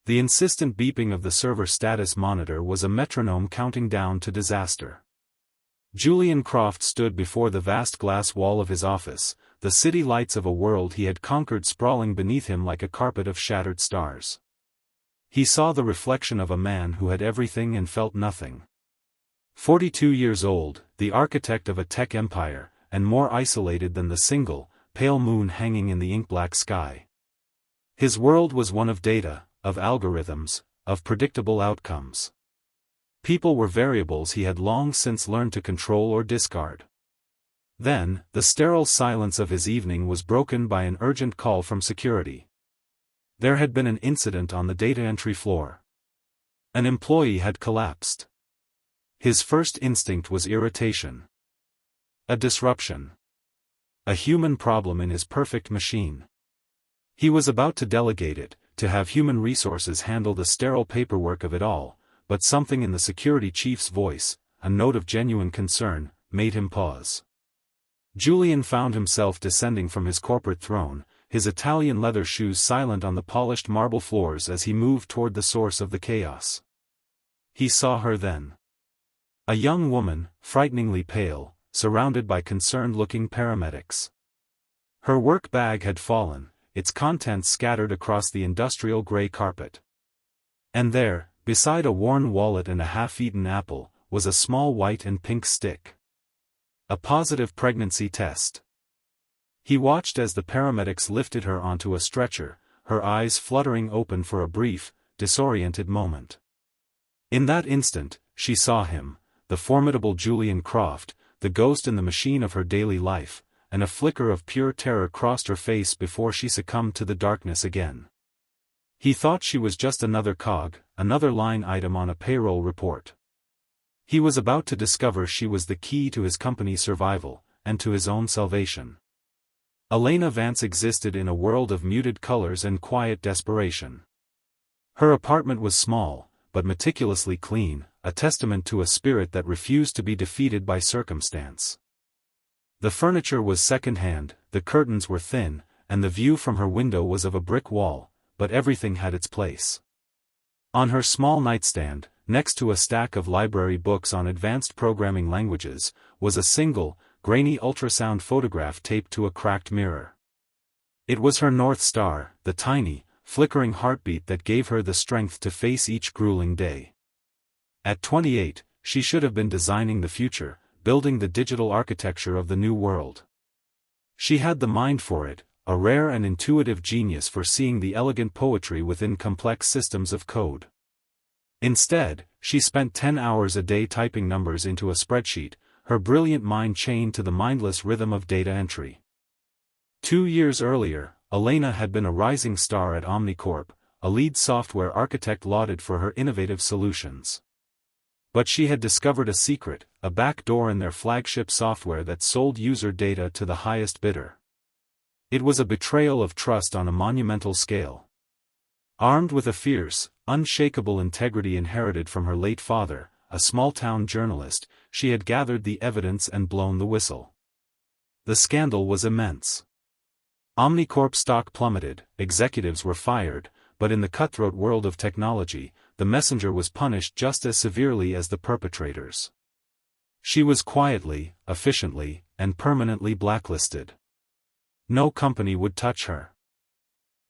The insistent beeping of the server status monitor was a metronome counting down to disaster. Julian Croft stood before the vast glass wall of his office, the city lights of a world he had conquered sprawling beneath him like a carpet of shattered stars. He saw the reflection of a man who had everything and felt nothing. 42 years old, the architect of a tech empire, and more isolated than the single, pale moon hanging in the ink-black sky. His world was one of data, of algorithms, of predictable outcomes. People were variables he had long since learned to control or discard. Then, the sterile silence of his evening was broken by an urgent call from security. There had been an incident on the data entry floor. An employee had collapsed. His first instinct was irritation. A disruption. A human problem in his perfect machine. He was about to delegate it, to have human resources handle the sterile paperwork of it all, but something in the security chief's voice, a note of genuine concern, made him pause. Julian found himself descending from his corporate throne, his Italian leather shoes silent on the polished marble floors as he moved toward the source of the chaos. He saw her then. A young woman, frighteningly pale, surrounded by concerned-looking paramedics. Her work bag had fallen, its contents scattered across the industrial gray carpet. And there, beside a worn wallet and a half-eaten apple, was a small white and pink stick. A positive pregnancy test. He watched as the paramedics lifted her onto a stretcher, her eyes fluttering open for a brief, disoriented moment. In that instant, she saw him, the formidable Julian Croft, the ghost in the machine of her daily life, and a flicker of pure terror crossed her face before she succumbed to the darkness again. He thought she was just another cog, another line item on a payroll report. He was about to discover she was the key to his company's survival, and to his own salvation. Elena Vance existed in a world of muted colors and quiet desperation. Her apartment was small, but meticulously clean, a testament to a spirit that refused to be defeated by circumstance. The furniture was second-hand, the curtains were thin, and the view from her window was of a brick wall, but everything had its place. On her small nightstand, next to a stack of library books on advanced programming languages, was a single, grainy ultrasound photograph taped to a cracked mirror. It was her North Star, the tiny, flickering heartbeat that gave her the strength to face each grueling day. At 28, she should have been designing the future, building the digital architecture of the new world. She had the mind for it, a rare and intuitive genius for seeing the elegant poetry within complex systems of code. Instead, she spent 10 hours a day typing numbers into a spreadsheet, her brilliant mind chained to the mindless rhythm of data entry. 2 years earlier, Elena had been a rising star at Omnicorp, a lead software architect lauded for her innovative solutions. But she had discovered a secret, a backdoor in their flagship software that sold user data to the highest bidder. It was a betrayal of trust on a monumental scale. Armed with a fierce, unshakable integrity inherited from her late father, a small-town journalist, she had gathered the evidence and blown the whistle. The scandal was immense. Omnicorp stock plummeted, executives were fired, but in the cutthroat world of technology, the messenger was punished just as severely as the perpetrators. She was quietly, efficiently, and permanently blacklisted. No company would touch her.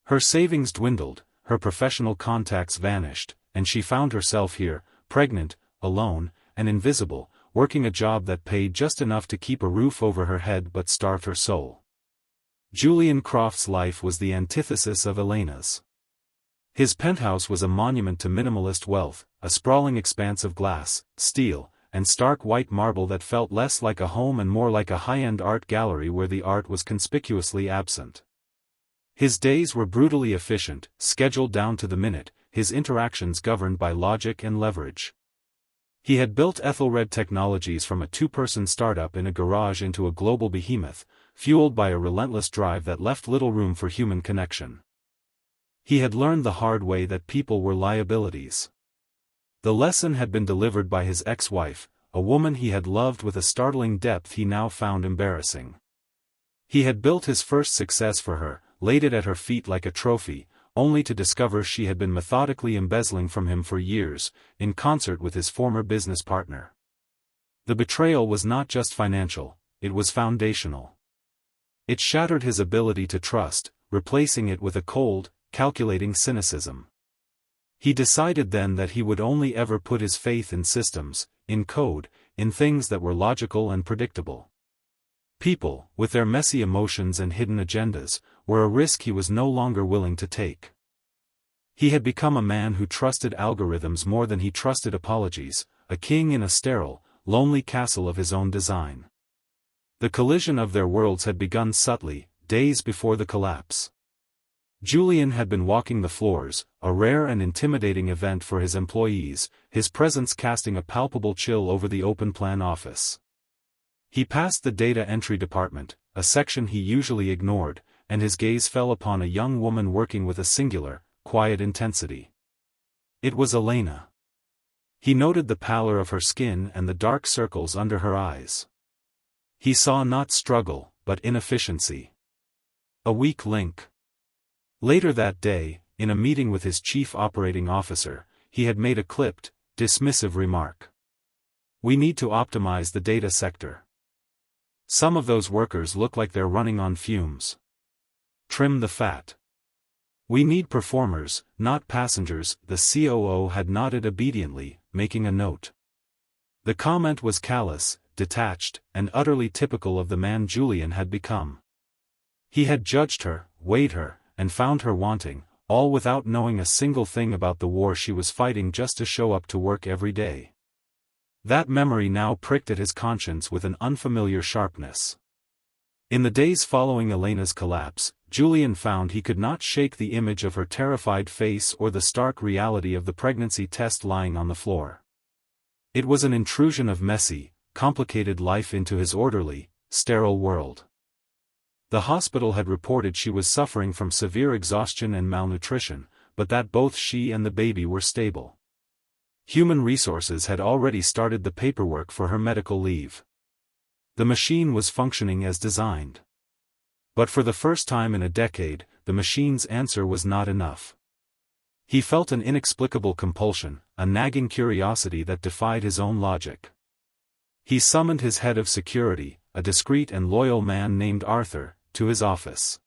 Her savings dwindled, her professional contacts vanished, and she found herself here, pregnant, alone, and invisible, working a job that paid just enough to keep a roof over her head but starved her soul. Julian Croft's life was the antithesis of Elena's. His penthouse was a monument to minimalist wealth, a sprawling expanse of glass, steel, and stark white marble that felt less like a home and more like a high-end art gallery where the art was conspicuously absent. His days were brutally efficient, scheduled down to the minute, his interactions governed by logic and leverage. He had built Ethelred Technologies from a two-person startup in a garage into a global behemoth, fueled by a relentless drive that left little room for human connection. He had learned the hard way that people were liabilities. The lesson had been delivered by his ex-wife, a woman he had loved with a startling depth he now found embarrassing. He had built his first success for her, laid it at her feet like a trophy, only to discover she had been methodically embezzling from him for years, in concert with his former business partner. The betrayal was not just financial, it was foundational. It shattered his ability to trust, replacing it with a cold, calculating cynicism. He decided then that he would only ever put his faith in systems, in code, in things that were logical and predictable. People, with their messy emotions and hidden agendas, were a risk he was no longer willing to take. He had become a man who trusted algorithms more than he trusted apologies, a king in a sterile, lonely castle of his own design. The collision of their worlds had begun subtly, days before the collapse. Julian had been walking the floors, a rare and intimidating event for his employees, his presence casting a palpable chill over the open-plan office. He passed the data entry department, a section he usually ignored, and his gaze fell upon a young woman working with a singular, quiet intensity. It was Elena. He noted the pallor of her skin and the dark circles under her eyes. He saw not struggle, but inefficiency. A weak link. Later that day, in a meeting with his chief operating officer, he had made a clipped, dismissive remark. "We need to optimize the data sector. Some of those workers look like they're running on fumes. Trim the fat. We need performers, not passengers." The COO had nodded obediently, making a note. The comment was callous, detached, and utterly typical of the man Julian had become. He had judged her, weighed her, and found her wanting, all without knowing a single thing about the war she was fighting just to show up to work every day. That memory now pricked at his conscience with an unfamiliar sharpness. In the days following Elena's collapse, Julian found he could not shake the image of her terrified face or the stark reality of the pregnancy test lying on the floor. It was an intrusion of messy, complicated life into his orderly, sterile world. The hospital had reported she was suffering from severe exhaustion and malnutrition, but that both she and the baby were stable. Human Resources had already started the paperwork for her medical leave. The machine was functioning as designed. But for the first time in a decade, the machine's answer was not enough. He felt an inexplicable compulsion, a nagging curiosity that defied his own logic. He summoned his head of security, a discreet and loyal man named Arthur, to his office.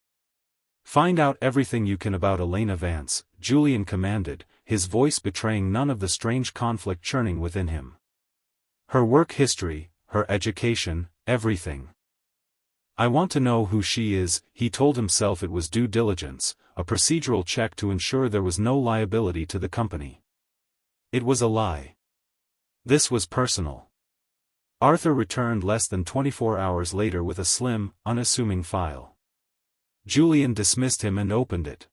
"Find out everything you can about Elena Vance," Julian commanded, his voice betraying none of the strange conflict churning within him. "Her work history, her education, everything. I want to know who she is." He told himself it was due diligence, a procedural check to ensure there was no liability to the company. It was a lie. This was personal. Arthur returned less than 24 hours later with a slim, unassuming file. Julian dismissed him and opened it.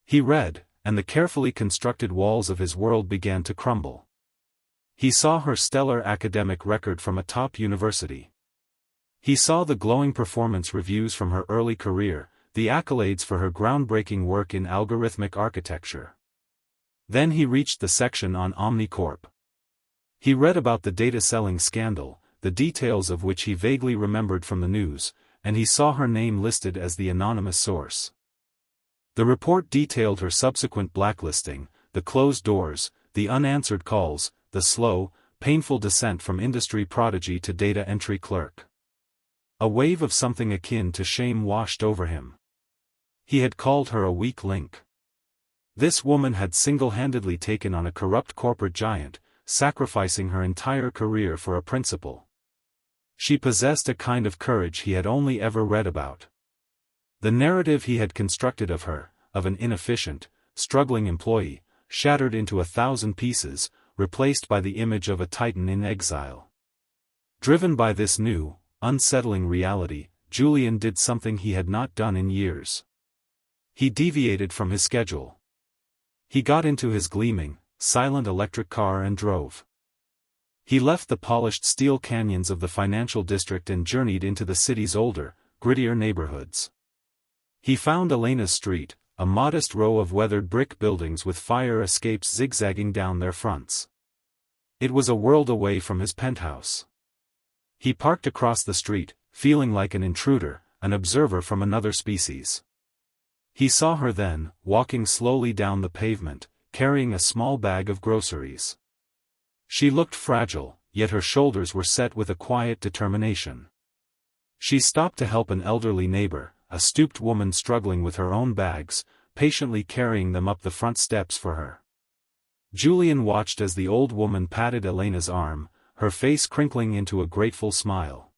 He read, and the carefully constructed walls of his world began to crumble. He saw her stellar academic record from a top university. He saw the glowing performance reviews from her early career, the accolades for her groundbreaking work in algorithmic architecture. Then he reached the section on OmniCorp. He read about the data selling scandal, the details of which he vaguely remembered from the news, and he saw her name listed as the anonymous source. The report detailed her subsequent blacklisting, the closed doors, the unanswered calls, the slow, painful descent from industry prodigy to data entry clerk. A wave of something akin to shame washed over him. He had called her a weak link. This woman had single-handedly taken on a corrupt corporate giant, sacrificing her entire career for a principle. She possessed a kind of courage he had only ever read about. The narrative he had constructed of her, of an inefficient, struggling employee, shattered into 1,000 pieces, replaced by the image of a titan in exile. Driven by this new, unsettling reality, Julian did something he had not done in years. He deviated from his schedule. He got into his gleaming, silent electric car and drove. He left the polished steel canyons of the financial district and journeyed into the city's older, grittier neighborhoods. He found Elena's street, a modest row of weathered brick buildings with fire escapes zigzagging down their fronts. It was a world away from his penthouse. He parked across the street, feeling like an intruder, an observer from another species. He saw her then, walking slowly down the pavement, carrying a small bag of groceries. She looked fragile, yet her shoulders were set with a quiet determination. She stopped to help an elderly neighbor, a stooped woman struggling with her own bags, patiently carrying them up the front steps for her. Julian watched as the old woman patted Elena's arm, her face crinkling into a grateful smile.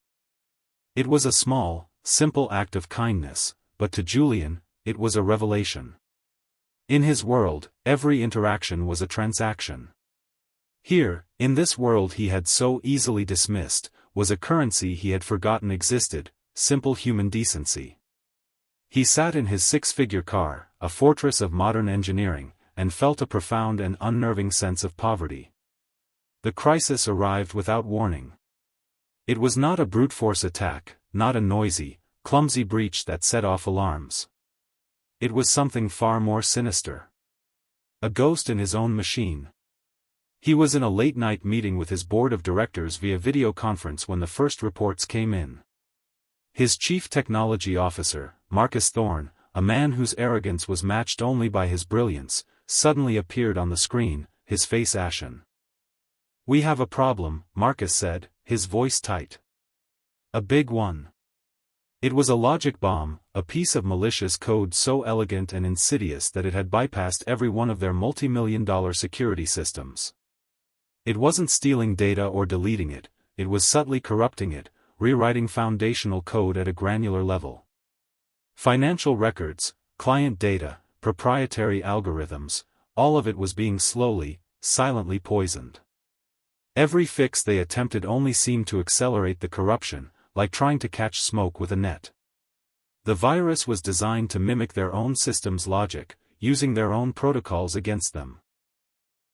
It was a small, simple act of kindness, but to Julian, it was a revelation. In his world, every interaction was a transaction. Here, in this world he had so easily dismissed, was a currency he had forgotten existed, simple human decency. He sat in his six-figure car, a fortress of modern engineering, and felt a profound and unnerving sense of poverty. The crisis arrived without warning. It was not a brute force attack, not a noisy, clumsy breach that set off alarms. It was something far more sinister. A ghost in his own machine. He was in a late-night meeting with his board of directors via video conference when the first reports came in. His chief technology officer, Marcus Thorne, a man whose arrogance was matched only by his brilliance, suddenly appeared on the screen, his face ashen. "We have a problem," Marcus said, his voice tight. "A big one." It was a logic bomb, a piece of malicious code so elegant and insidious that it had bypassed every one of their multi-million-dollar security systems. It wasn't stealing data or deleting it, it was subtly corrupting it, rewriting foundational code at a granular level. Financial records, client data, proprietary algorithms, all of it was being slowly, silently poisoned. Every fix they attempted only seemed to accelerate the corruption, like trying to catch smoke with a net. The virus was designed to mimic their own system's logic, using their own protocols against them.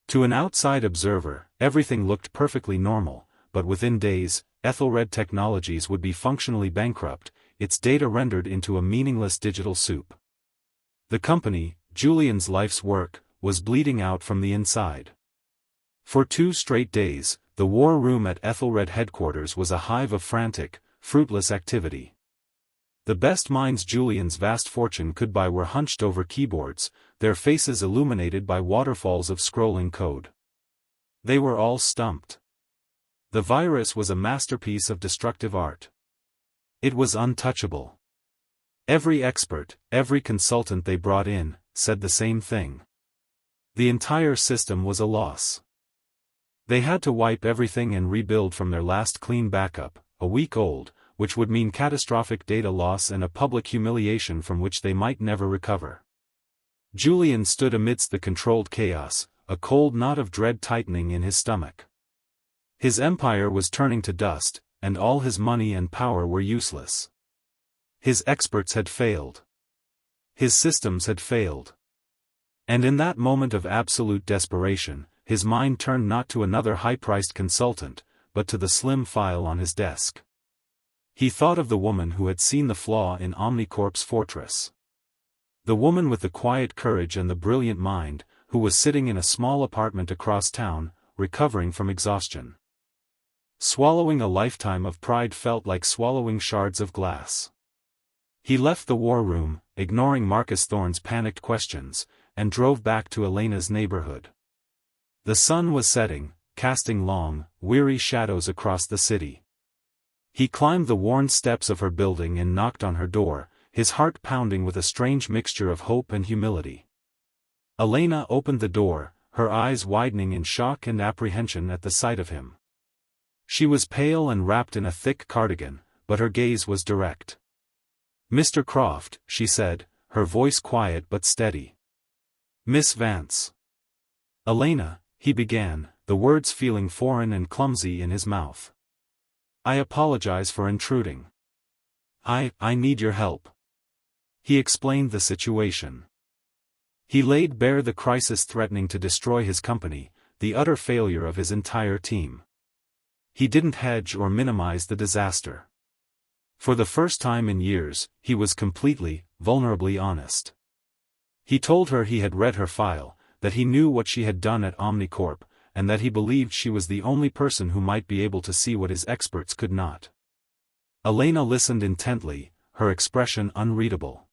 To an outside observer, everything looked perfectly normal, but within days, Ethelred Technologies would be functionally bankrupt, its data rendered into a meaningless digital soup. The company, Julian's life's work, was bleeding out from the inside. For 2 straight days, the war room at Ethelred headquarters was a hive of frantic, fruitless activity. The best minds Julian's vast fortune could buy were hunched over keyboards, their faces illuminated by waterfalls of scrolling code. They were all stumped. The virus was a masterpiece of destructive art. It was untouchable. Every expert, every consultant they brought in, said the same thing. The entire system was a loss. They had to wipe everything and rebuild from their last clean backup, a week old, which would mean catastrophic data loss and a public humiliation from which they might never recover. Julian stood amidst the controlled chaos, a cold knot of dread tightening in his stomach. His empire was turning to dust, and all his money and power were useless. His experts had failed. His systems had failed. And in that moment of absolute desperation, his mind turned not to another high-priced consultant, but to the slim file on his desk. He thought of the woman who had seen the flaw in Omnicorp's fortress. The woman with the quiet courage and the brilliant mind, who was sitting in a small apartment across town, recovering from exhaustion. Swallowing a lifetime of pride felt like swallowing shards of glass. He left the war room, ignoring Marcus Thorne's panicked questions, and drove back to Elena's neighborhood. The sun was setting, casting long, weary shadows across the city. He climbed the worn steps of her building and knocked on her door, his heart pounding with a strange mixture of hope and humility. Elena opened the door, her eyes widening in shock and apprehension at the sight of him. She was pale and wrapped in a thick cardigan, but her gaze was direct. "Mr. Croft," she said, her voice quiet but steady. "Miss Vance." "Elena," he began, the words feeling foreign and clumsy in his mouth. "I apologize for intruding. I need your help." He explained the situation. He laid bare the crisis threatening to destroy his company, the utter failure of his entire team. He didn't hedge or minimize the disaster. For the first time in years, he was completely, vulnerably honest. He told her he had read her file, that he knew what she had done at Omnicorp, and that he believed she was the only person who might be able to see what his experts could not. Elena listened intently, her expression unreadable.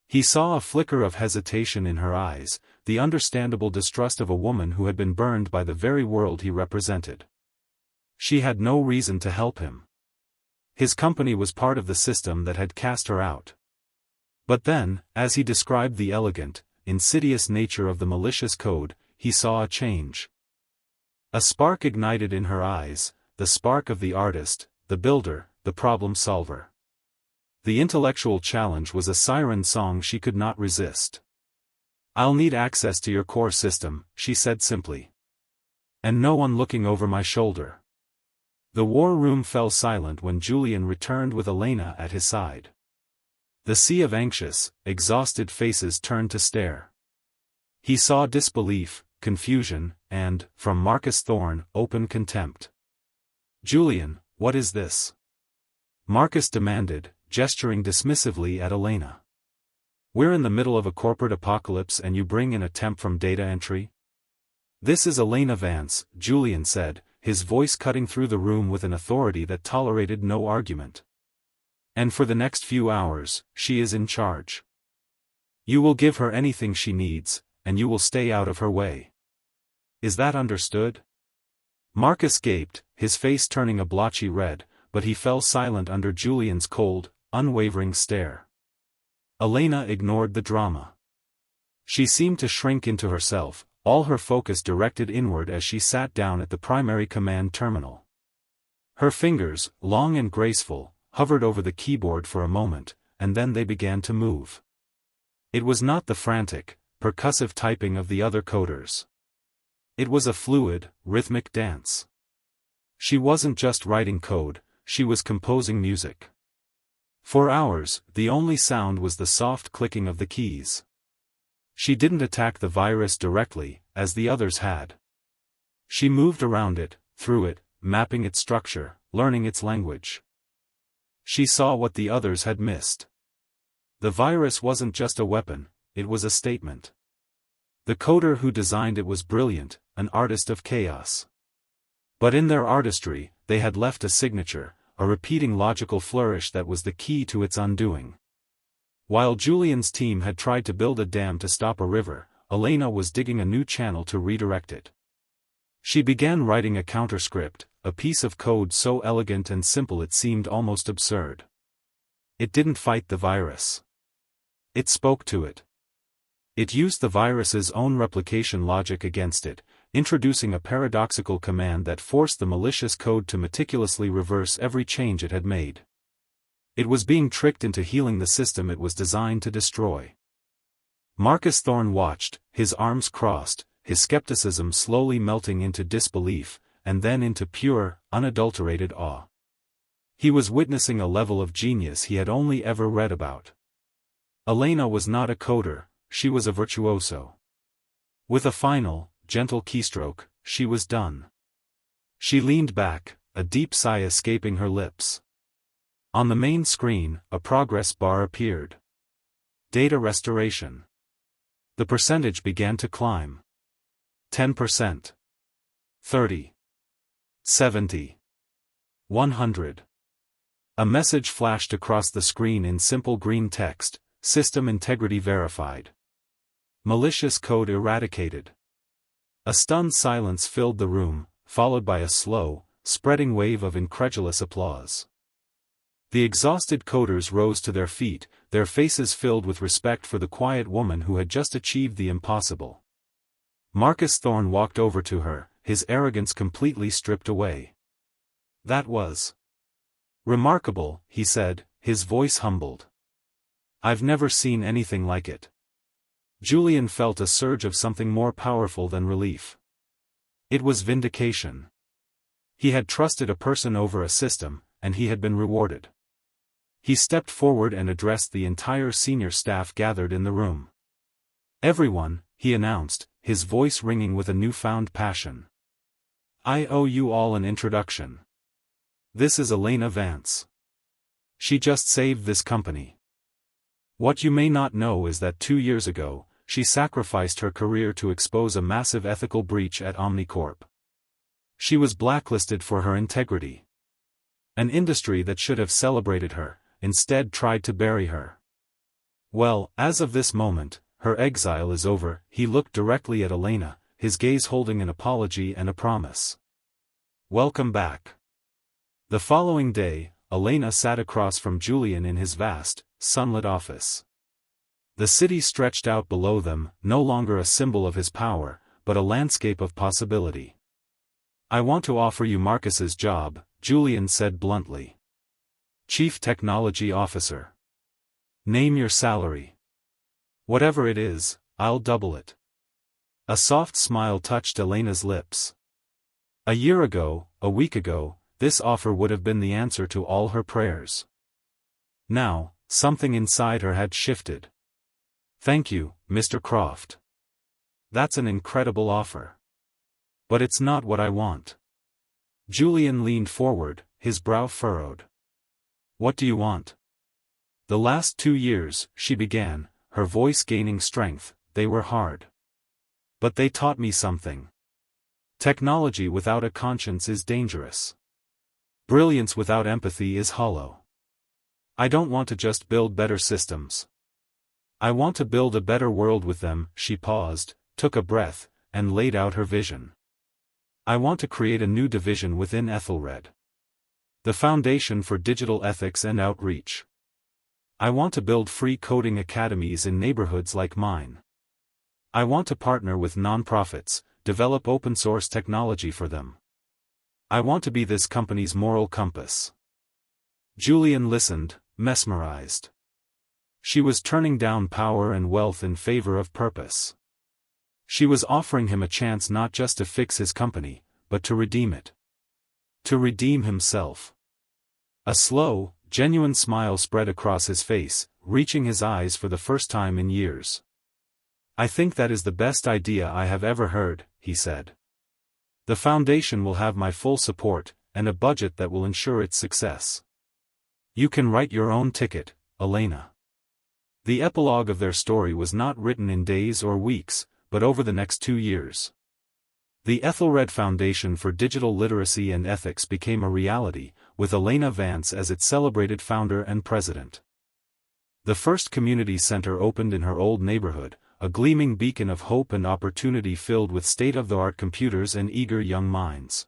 He saw a flicker of hesitation in her eyes, the understandable distrust of a woman who had been burned by the very world he represented. She had no reason to help him. His company was part of the system that had cast her out. But then, as he described the elegant, insidious nature of the malicious code, he saw a change. A spark ignited in her eyes, the spark of the artist, the builder, the problem solver. The intellectual challenge was a siren song she could not resist. "I'll need access to your core system," she said simply. "And no one looking over my shoulder." The war room fell silent when Julian returned with Elena at his side. The sea of anxious, exhausted faces turned to stare. He saw disbelief, confusion, and, from Marcus Thorne, open contempt. "Julian, what is this?" Marcus demanded, gesturing dismissively at Elena. "We're in the middle of a corporate apocalypse and you bring in a temp from data entry?" "This is Elena Vance," Julian said, his voice cutting through the room with an authority that tolerated no argument. "And for the next few hours, she is in charge. You will give her anything she needs, and you will stay out of her way. Is that understood?" Marcus gaped, his face turning a blotchy red, but he fell silent under Julian's cold, unwavering stare. Elena ignored the drama. She seemed to shrink into herself, all her focus directed inward as she sat down at the primary command terminal. Her fingers, long and graceful, hovered over the keyboard for a moment, and then they began to move. It was not the frantic, percussive typing of the other coders. It was a fluid, rhythmic dance. She wasn't just writing code, she was composing music. For hours, the only sound was the soft clicking of the keys. She didn't attack the virus directly, as the others had. She moved around it, through it, mapping its structure, learning its language. She saw what the others had missed. The virus wasn't just a weapon, it was a statement. The coder who designed it was brilliant, an artist of chaos. But in their artistry, they had left a signature, a repeating logical flourish that was the key to its undoing. While Julian's team had tried to build a dam to stop a river, Elena was digging a new channel to redirect it. She began writing a counterscript, a piece of code so elegant and simple it seemed almost absurd. It didn't fight the virus. It spoke to it. It used the virus's own replication logic against it, introducing a paradoxical command that forced the malicious code to meticulously reverse every change it had made. It was being tricked into healing the system it was designed to destroy. Marcus Thorne watched, his arms crossed, his skepticism slowly melting into disbelief, and then into pure, unadulterated awe. He was witnessing a level of genius he had only ever read about. Elena was not a coder, she was a virtuoso. With a final, gentle keystroke, she was done. She leaned back, a deep sigh escaping her lips. On the main screen, a progress bar appeared. Data restoration. The percentage began to climb. 10%. 30. 70. 100. A message flashed across the screen in simple green text, "System integrity verified. Malicious code eradicated." A stunned silence filled the room, followed by a slow, spreading wave of incredulous applause. The exhausted coders rose to their feet, their faces filled with respect for the quiet woman who had just achieved the impossible. Marcus Thorne walked over to her, his arrogance completely stripped away. "That was remarkable," he said, his voice humbled. "I've never seen anything like it." Julian felt a surge of something more powerful than relief. It was vindication. He had trusted a person over a system, and he had been rewarded. He stepped forward and addressed the entire senior staff gathered in the room. "Everyone," he announced, his voice ringing with a newfound passion. "I owe you all an introduction. This is Elena Vance. She just saved this company. What you may not know is that 2 years ago, she sacrificed her career to expose a massive ethical breach at Omnicorp. She was blacklisted for her integrity. An industry that should have celebrated her, instead tried to bury her. Well, as of this moment, her exile is over. He looked directly at Elena, his gaze holding an apology and a promise. Welcome back. The following day, Elena sat across from Julian in his vast, sunlit office. The city stretched out below them, no longer a symbol of his power, but a landscape of possibility. I want to offer you Marcus's job, Julian said bluntly. Chief Technology Officer. Name your salary. Whatever it is, I'll double it. A soft smile touched Elena's lips. A year ago, a week ago, this offer would have been the answer to all her prayers. Now, something inside her had shifted. Thank you, Mr. Croft. That's an incredible offer. But it's not what I want. Julian leaned forward, his brow furrowed. What do you want? The last 2 years, she began, her voice gaining strength, they were hard. But they taught me something. Technology without a conscience is dangerous. Brilliance without empathy is hollow. I don't want to just build better systems. I want to build a better world with them. She paused, took a breath, and laid out her vision. I want to create a new division within Ethelred. The Foundation for Digital Ethics and Outreach. I want to build free coding academies in neighborhoods like mine. I want to partner with nonprofits, develop open-source technology for them. I want to be this company's moral compass. Julian listened, mesmerized. She was turning down power and wealth in favor of purpose. She was offering him a chance not just to fix his company, but to redeem it. To redeem himself. A slow, genuine smile spread across his face, reaching his eyes for the first time in years. I think that is the best idea I have ever heard, he said. The foundation will have my full support, and a budget that will ensure its success. You can write your own ticket, Elena. The epilogue of their story was not written in days or weeks, but over the next 2 years. The Ethelred Foundation for Digital Literacy and Ethics became a reality, with Elena Vance as its celebrated founder and president. The first community center opened in her old neighborhood, a gleaming beacon of hope and opportunity filled with state-of-the-art computers and eager young minds.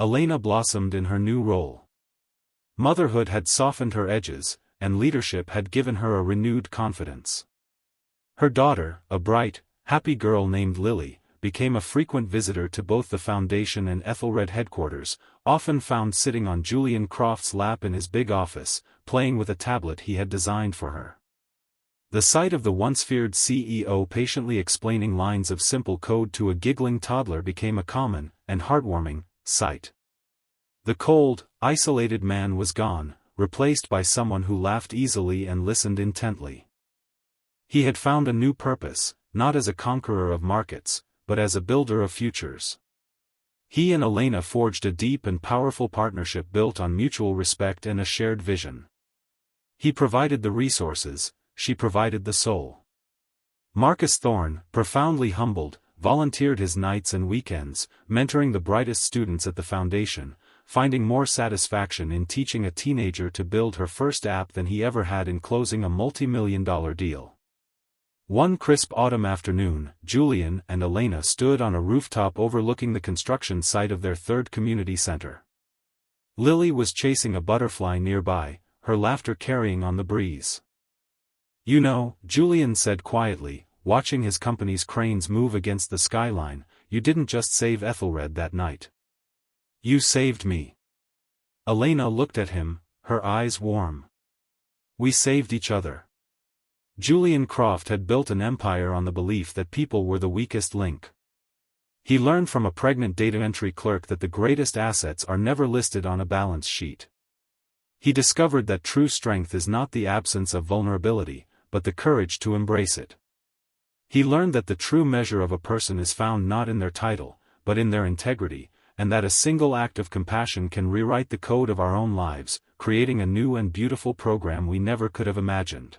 Elena blossomed in her new role. Motherhood had softened her edges, and leadership had given her a renewed confidence. Her daughter, a bright, happy girl named Lily, became a frequent visitor to both the foundation and Ethelred headquarters, often found sitting on Julian Croft's lap in his big office, playing with a tablet he had designed for her. The sight of the once-feared CEO patiently explaining lines of simple code to a giggling toddler became a common, and heartwarming, sight. The cold, isolated man was gone, replaced by someone who laughed easily and listened intently. He had found a new purpose, not as a conqueror of markets, but as a builder of futures. He and Elena forged a deep and powerful partnership built on mutual respect and a shared vision. He provided the resources, she provided the soul. Marcus Thorne, profoundly humbled, volunteered his nights and weekends, mentoring the brightest students at the foundation, finding more satisfaction in teaching a teenager to build her first app than he ever had in closing a multi-million-dollar deal. One crisp autumn afternoon, Julian and Elena stood on a rooftop overlooking the construction site of their third community center. Lily was chasing a butterfly nearby, her laughter carrying on the breeze. You know, Julian said quietly, watching his company's cranes move against the skyline, you didn't just save Ethelred that night. You saved me. Elena looked at him, her eyes warm. We saved each other. Julian Croft had built an empire on the belief that people were the weakest link. He learned from a pregnant data entry clerk that the greatest assets are never listed on a balance sheet. He discovered that true strength is not the absence of vulnerability, but the courage to embrace it. He learned that the true measure of a person is found not in their title, but in their integrity, and that a single act of compassion can rewrite the code of our own lives, creating a new and beautiful program we never could have imagined.